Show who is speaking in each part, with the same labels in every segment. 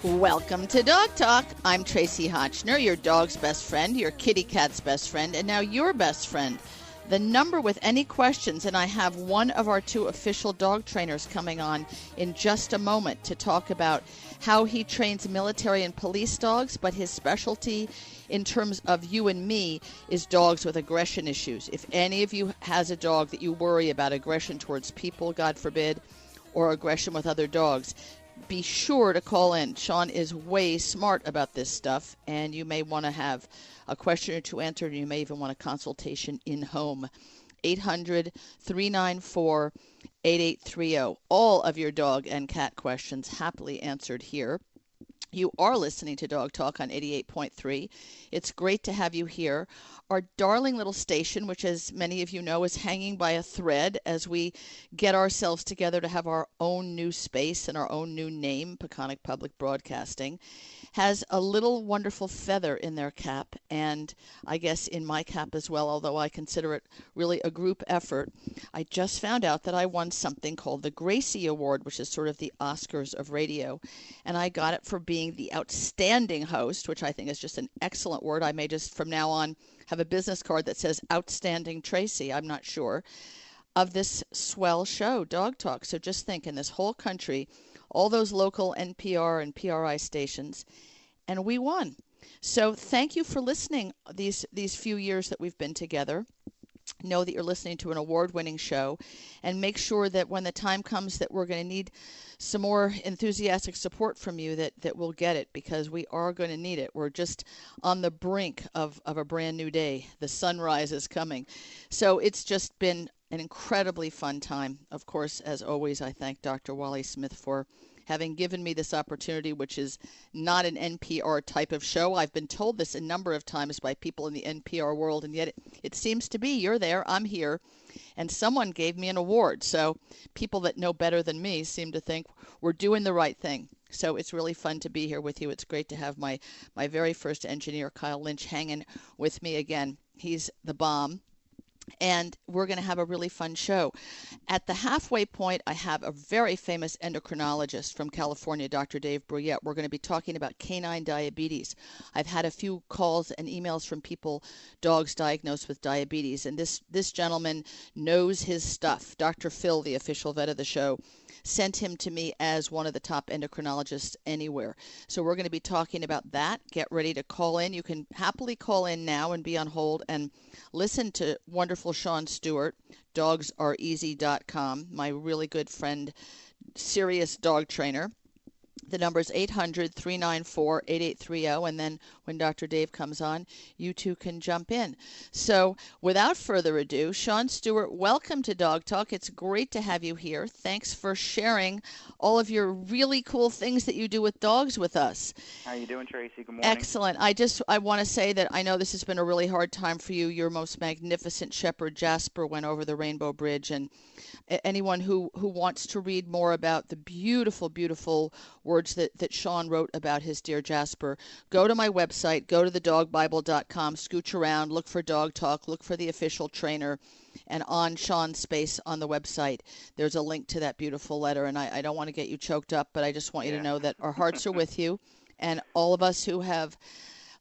Speaker 1: Welcome to Dog Talk. I'm Tracie Hotchner, your dog's best friend, your kitty cat's best friend, and now your best friend. The number with any questions, and I have one of our two official dog trainers coming on in just a moment to talk about how he trains military and police dogs, but his specialty in terms of you and me is dogs with aggression issues. If any of you has a dog that you worry about aggression towards people, God forbid, or aggression with other dogs, be sure to call in. Shawn is way smart about this stuff, and you may want to have a question or two answered, and you may even want a consultation in home. 800-394-8830. All of your dog and cat questions happily answered here. You are listening to Dog Talk on 88.3. It's great to have you here. Our darling little station, which as many of you know is hanging by a thread as we get ourselves together to have our own new space and our own new name, Peconic Public Broadcasting, has a little wonderful feather in their cap, and I guess in my cap as well, although I consider it really a group effort. I just found out that I won something called the Gracie Award, which is sort of the Oscars of radio, and I got it for being the outstanding host, which I think is just an excellent word. I may just from now on have a business card that says Outstanding Tracie, I'm not sure, of this swell show, Dog Talk. So just think, in this whole country, all those local NPR and PRI stations, and we won. So thank you for listening these few years that we've been together. Know that you're listening to an award-winning show, and make sure that when the time comes that we're going to need some more enthusiastic support from you, that we'll get it, because we are going to need it. We're just on the brink of a brand new day. The sunrise is coming. So it's just been an incredibly fun time. Of course, as always, I thank Dr. Wally Smith for having given me this opportunity, which is not an NPR type of show. I've been told this a number of times by people in the NPR world, and yet it seems to be, you're there, I'm here, and someone gave me an award. So people that know better than me seem to think we're doing the right thing. So it's really fun to be here with you. It's great to have my very first engineer, Kyle Lynch, hanging with me again. He's the bomb. And we're going to have a really fun show. At the halfway point, I have a very famous endocrinologist from California, Dr. Dave Bruyette. We're going to be talking about canine diabetes. I've had a few calls and emails from people, dogs diagnosed with diabetes, and this gentleman knows his stuff. Dr. Phil, the official vet of the show, sent him to me as one of the top endocrinologists anywhere. So we're going to be talking about that. Get ready to call in. You can happily call in now and be on hold and listen to wonderful Shawn Stewart, dogsareasy.com, my really good friend, serious dog trainer. The number is 800-394-8830, and then when Dr. Dave comes on, you two can jump in. So without further ado, Shawn Stewart, welcome to Dog Talk. It's great to have you here. Thanks for sharing all of your really cool things that you do with dogs with us.
Speaker 2: How you doing, Tracie? Good morning.
Speaker 1: Excellent. I want to say that I know this has been a really hard time for you. Your most magnificent shepherd, Jasper, went over the Rainbow Bridge, and anyone who wants to read more about the beautiful, beautiful words that Shawn wrote about his dear Jasper, go to my website, go to thedogbible.com, scooch around, look for Dog Talk, look for the official trainer, and on Shawn's space on the website, there's a link to that beautiful letter. And I don't want to get you choked up, but I just want you to know that our hearts are with you, and all of us who have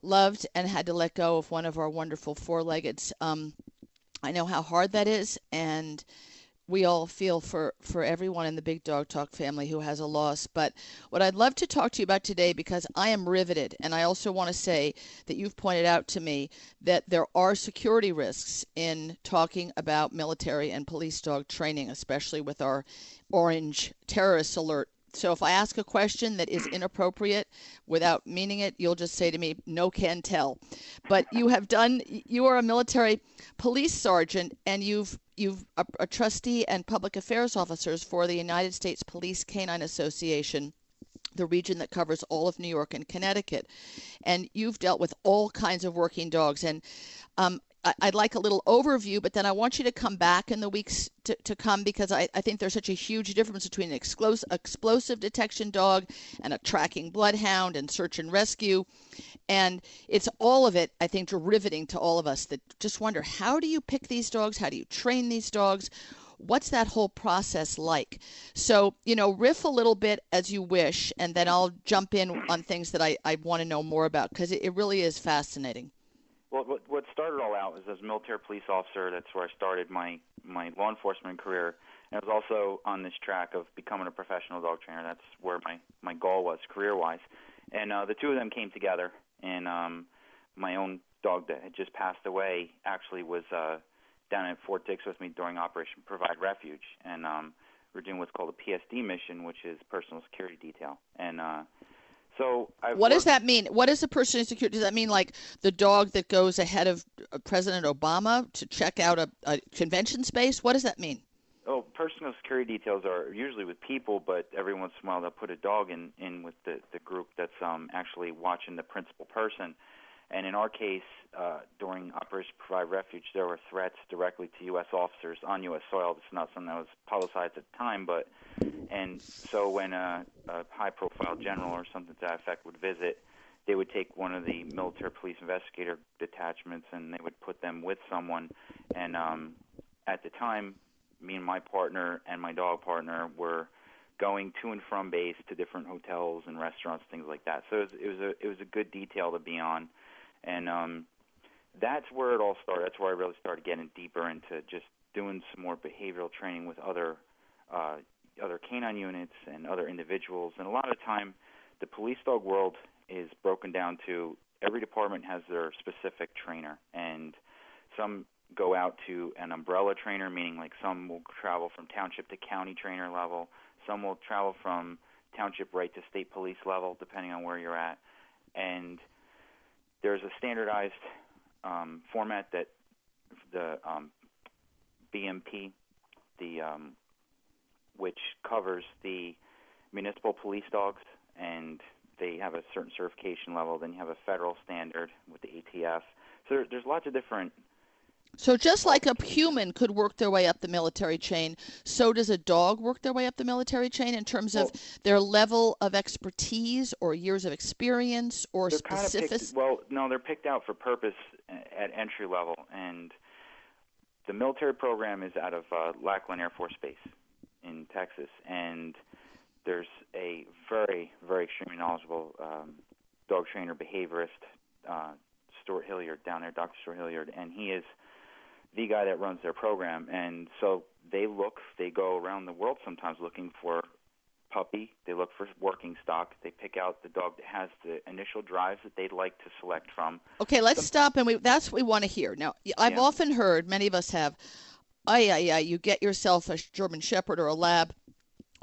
Speaker 1: loved and had to let go of one of our wonderful four-leggeds. I know how hard that is, and we all feel for everyone in the Big Dog Talk family who has a loss. But what I'd love to talk to you about today, because I am riveted, and I also want to say that you've pointed out to me that there are security risks in talking about military and police dog training, especially with our orange terrorist alert. So if I ask a question that is inappropriate without meaning it, you'll just say to me, no can tell. But you are a military police sergeant, and you've a trustee and public affairs officers for the United States Police Canine Association, the region that covers all of New York and Connecticut. And you've dealt with all kinds of working dogs. And I'd like a little overview, but then I want you to come back in the weeks to come, because I think there's such a huge difference between an explosive detection dog and a tracking bloodhound and search and rescue. And it's all of it, I think, riveting to all of us that just wonder, how do you pick these dogs? How do you train these dogs? What's that whole process like? So, riff a little bit as you wish, and then I'll jump in on things that I want to know more about because it really is fascinating.
Speaker 2: Well, what started all out was as a military police officer. That's where I started my law enforcement career. And I was also on this track of becoming a professional dog trainer. That's where my goal was career-wise. And the two of them came together. And my own dog that had just passed away actually was down at Fort Dix with me during Operation Provide Refuge. And we're doing what's called a PSD mission, which is Personal Security Detail. And so
Speaker 1: What does that mean? What is a personal security? Does that mean like the dog that goes ahead of President Obama to check out a convention space? What does that mean?
Speaker 2: Oh, personal security details are usually with people, but every once in a while they'll put a dog in with the group that's actually watching the principal person. And in our case, during Operation Provide Refuge, there were threats directly to U.S. officers on U.S. soil. It's not something that was publicized at the time, and so when a high-profile general or something to that effect would visit, they would take one of the military police investigator detachments and they would put them with someone. And at the time, me and my partner and my dog partner were going to and from base to different hotels and restaurants, things like that. So it was a good detail to be on. And that's where it all started. That's where I really started getting deeper into just doing some more behavioral training with other canine units and other individuals. And a lot of the time, the police dog world is broken down to every department has their specific trainer. And some go out to an umbrella trainer, meaning like some will travel from township to county trainer level. Some will travel from township right to state police level, depending on where you're at. And there's a standardized format that the BMP, which covers the municipal police dogs, and they have a certain certification level. Then you have a federal standard with the ATF. So there's lots of different.
Speaker 1: So just like a human could work their way up the military chain, so does a dog work their way up the military chain in terms of their level of expertise or years of experience or specifics?
Speaker 2: No, they're picked out for purpose at entry level, and the military program is out of Lackland Air Force Base in Texas, and there's a very, very extremely knowledgeable dog trainer, behaviorist, Stuart Hilliard down there, Dr. Stuart Hilliard, and he is the guy that runs their program. And so they go around the world sometimes looking for puppy. They look for working stock. They pick out the dog that has the initial drives that they'd like to select from.
Speaker 1: Okay, let's stop, and that's what we want to hear. Now, I've often heard, many of us have, you get yourself a German Shepherd or a Lab,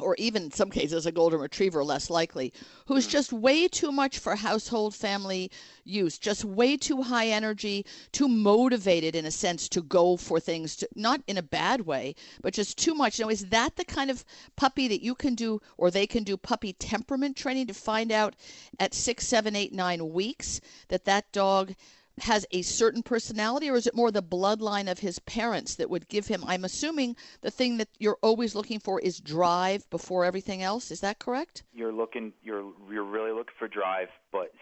Speaker 1: or even in some cases a golden retriever, less likely, who's just way too much for household family use, just way too high energy, too motivated in a sense to go for things, not in a bad way, but just too much. Is that the kind of puppy that you can do, or they can do puppy temperament training to find out at 6, 7, 8, 9 weeks that dog has a certain personality, or is it more the bloodline of his parents that would give him, I'm assuming the thing that you're always looking for is drive before everything else. Is that correct?
Speaker 2: You're really looking for drive, but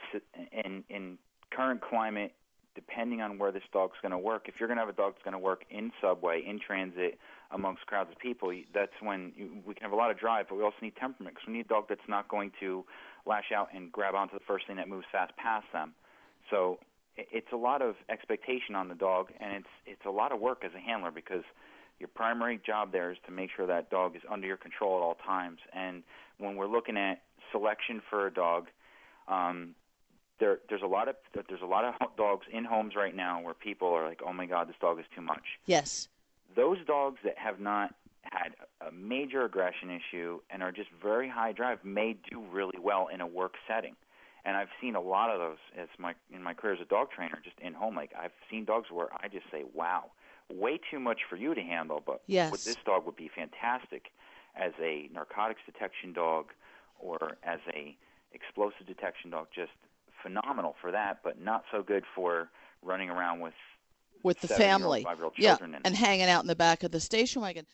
Speaker 2: in current climate, depending on where this dog's going to work, if you're going to have a dog that's going to work in subway, in transit, amongst crowds of people, that's when we can have a lot of drive, but we also need temperament, because we need a dog that's not going to lash out and grab onto the first thing that moves fast past them. So it's a lot of expectation on the dog, and it's a lot of work as a handler, because your primary job there is to make sure that dog is under your control at all times. And when we're looking at selection for a dog, there's a lot of dogs in homes right now where people are like, oh my God, this dog is too much.
Speaker 1: Yes.
Speaker 2: Those dogs that have not had a major aggression issue and are just very high drive may do really well in a work setting. And I've seen a lot of those in my career as a dog trainer, just in home. Like, I've seen dogs where I just say, wow, way too much for you to handle, but with this dog would be fantastic as a narcotics detection dog or as a explosive detection dog, just phenomenal for that, but not so good for running around with
Speaker 1: the family,
Speaker 2: 5-year-old children.
Speaker 1: And hanging out in the back of the station wagon.